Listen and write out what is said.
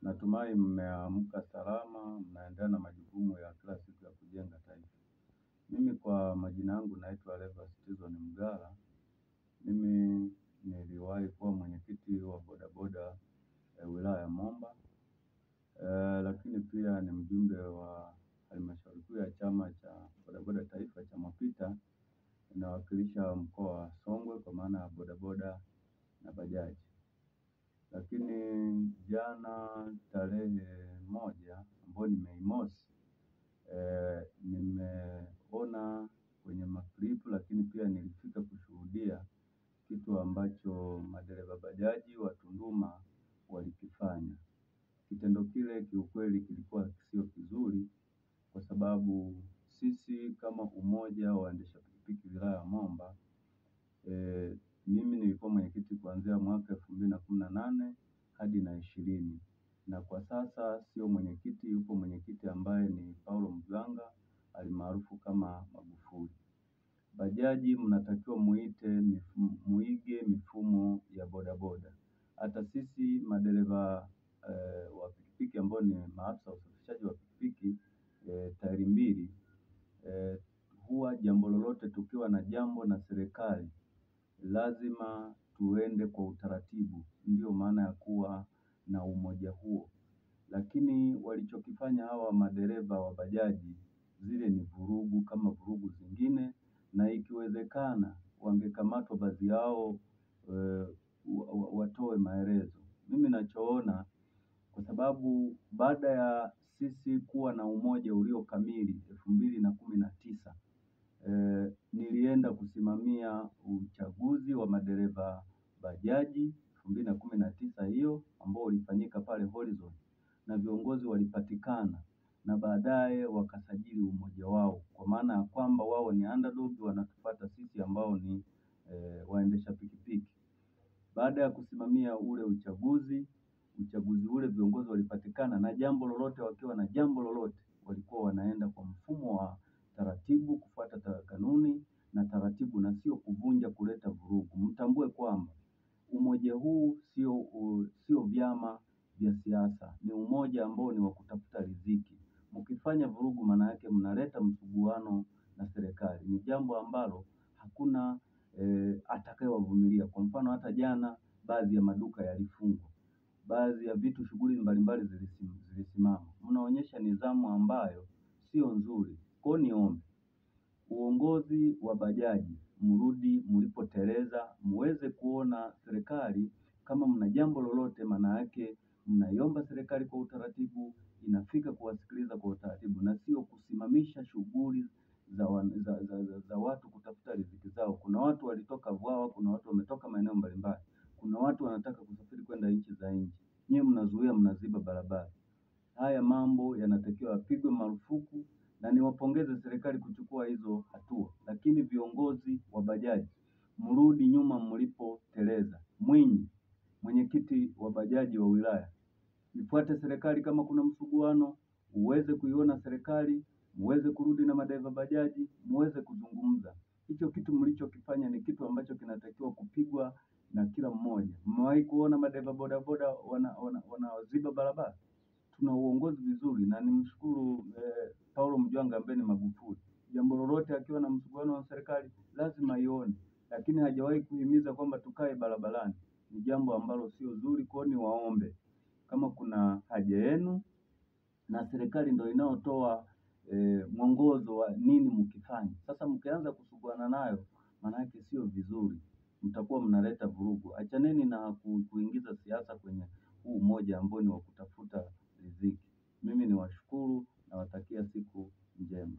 Natumai mmeamka salama, mnaendelea na majukumu ya kila siku ya kujenga taifa. Mimi kwa majina yangu naitwa Reverend Steven Mgala. Mimi niliwahi kuwa mwenyekiti wa bodaboda wilaya ya Momba. Lakini pia ni mjumbe wa halmashauri kuu ya chama cha bodaboda taifa cha Mapita. Inawakilisha mkoa wa Songwe kwa maana ya bodaboda na bajaji. Lakini jana tarehe 1 ambayo ni Mei Mosi, nimeona kwenye maklipu, lakini pia nilifika kushuhudia kitu ambacho madereva bajaji wa Tunduma walikifanya. Kitendo kile kiukweli kilikuwa sio kizuri, kwa sababu sisi kama umoja wa waendesha pikipiki wilaya ya Momba, mimi nilikuwa mwenyekiti kuanzia mwaka 2018 hadi 2020, na kwa sasa sio mwenyekiti, yupo mwenyekiti ambaye ni Paulo Mganga alimaarufu kama Magufuli. Bajaji mnatakiwa muige mifumo ya bodaboda. Hata sisi madereva wa pikipiki ambao ni maafisa usafirishaji wa pikipiki tairi mbili, huwa jambo lolote tukiwa na jambo na serikali lazima tuende kwa utaratibu. Ndio maana ya kuwa na umoja huo. Lakini walichokifanya hawa madereva wa bajaji, zile ni vurugu kama vurugu zingine, na ikiwezekana wangekamatwa baadhi yao, watoe maelezo. Mimi nachoona, kwa sababu baada ya sisi kuwa na umoja ulio kamili 2019, nilienda kusimamia uchaguzi wa madereva bajaji 2019 hiyo ambao ulifanyika pale Horizon, na viongozi walipatikana na baadaye wakasajili umoja wao, kwa maana ya kwamba wao ni underdog, wanatufuata sisi ambao ni waendesha pikipiki. Baada ya kusimamia ule uchaguzi ule viongozi walipatikana, na jambo lolote wakiwa na jambo lolote walikuwa wanaenda kwa mfumo wa taratibu, kufuata kanuni na taratibu, na sio kuvunja, kuleta vurugu. Mtambue kwamba umoja huu sio vyama vya siasa, ni umoja ambao ni wa kutafuta riziki. Mkifanya vurugu maana yake mnaleta msuguano na serikali. Ni jambo ambalo hakuna atakayewavumilia. Kwa mfano hata jana baadhi ya maduka yalifungwa, baadhi ya vitu, shughuli mbalimbali zilisimama. Mnaonyesha nidhamu ambayo sio nzuri. Kwa hiyo niombe uongozi wa bajaji, mrudi mlipoteleza, muweze kuona serikali kama mna jambo lolote, maana yake mnaiomba serikali kwa utaratibu, inafika kuwasikiliza kwa utaratibu, na sio kusimamisha shughuli za watu kutafuta riziki zao. Kuna watu walitoka Vwawa, kuna watu wametoka maeneo mbalimbali, kuna watu wanataka kusafiri kwenda nchi za nje. Nyinyi mnazuia, mnaziba barabara. Haya mambo yanatakiwa yapigwe marufuku, na niwapongeze serikali kuchukua hizo hatua. Lakini viongozi wa bajaji, mrudi nyuma mlipoteleza. Mwinyi, mwenyekiti wa bajaji wa wilaya, ifuate serikali kama kuna msuguano, uweze kuiona serikali, muweze kurudi na madereva bajaji, muweze kuzungumza. Hicho kitu mlichokifanya ni kitu ambacho kinatakiwa kupigwa na kila mmoja. Mmewahi kuona madereva bodaboda wanaziba barabara? Tuna uongozi vizuri, na nimshukuru Paulo Mganga ambaye ni Magufuli. Jambo lolote akiwa na msuguano wa serikali lazima ione, lakini hajawahi kuhimiza kwamba tukae barabarani. Ni jambo ambalo sio zuri. Kwa hiyo niwaombe, kama kuna haja yenu, na serikali ndio inayotoa mwongozo wa nini mkifanya. Sasa mkianza kusuguana nayo, maana yake sio vizuri, mtakuwa mnaleta vurugu. Achaneni na kuingiza siasa kwenye huu umoja ambao ni wa kutafuta riziki. Mimi niwashukuru, nawatakia siku njema.